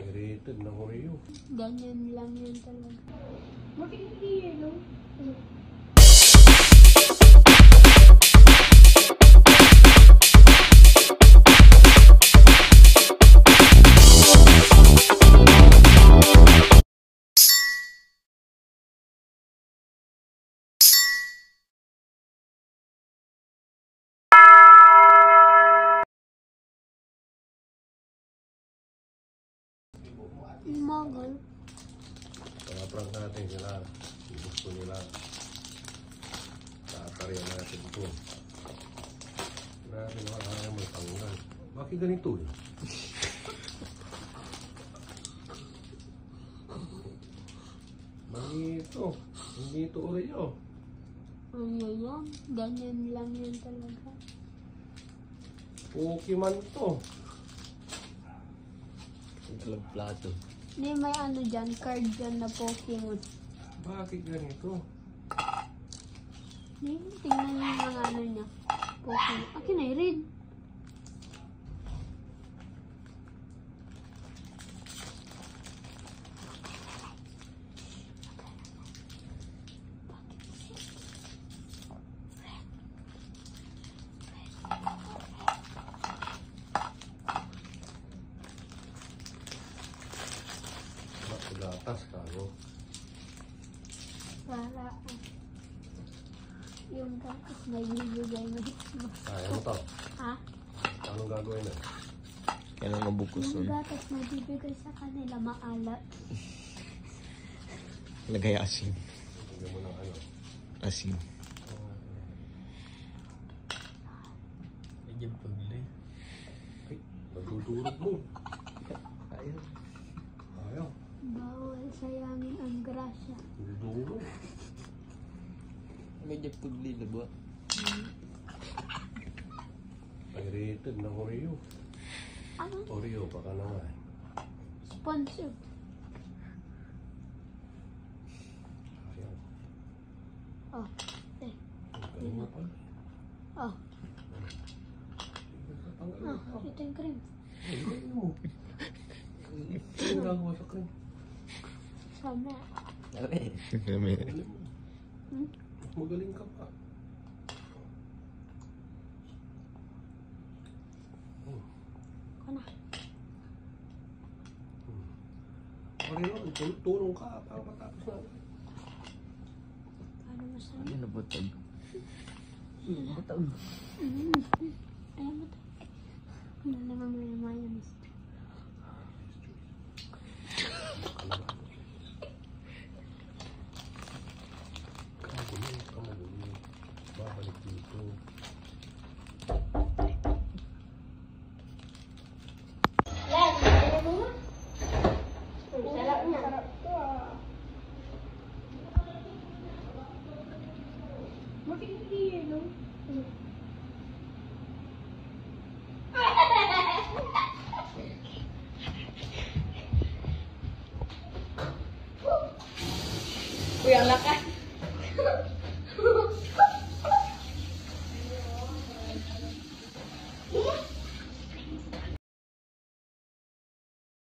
Rated na Oreo. Ganyan lang yan talaga. Matindi eh, no? Magal. Pang-prank natin sila. Gusto nila. Tatarihan natin ito. Grabe naman, kaya may tanggal. Bakit ganito eh? Mali ito. Hindi ito Oreo. Ano yan? Ganyan lang yan talaga. Pokemon to. Talag plato. Hindi, may ano dyan, card dyan na Pokemon. Bakit ganito? Hindi, tingnan mo yung mga ano niya. Pokemon. Akin ay red. Gatas kalo. Para yung gatas na ibibigay mo. Kaya mo to. Ha? Anong gagawin na? Kailan mabukos Yung nun? gatas na ibibigay sa kanila maalat. Lagay asin. Bigyan mo ng ano. Asin. Medyo pagli. Ay, nagdudurog mo. Ayaw. Ayaw. Bawal sayangin ang grasya. Nagdudurog. Medyo pagli na ba? Rated na Oreo. Ano? Oreo, baka naman. Sponsor. Ayaw. Oh. Eh. Galing mo pa. Oh. Tanggal Oh. mo. Ito yung cream. Ay, galing mo. Ano gagawa sa cream? Sama. Dami. Galing mo. Hmm? Magaling ka pa. Kana. Oreo, tulong ka para matapos na. Paano masama? Ano na butag? Butag. Ayaw mo to. Ano naman may mayonnaise. Babalik dito. Sarap niya. Sarap to ah. Matindi eh, no? Uy, ang lakas.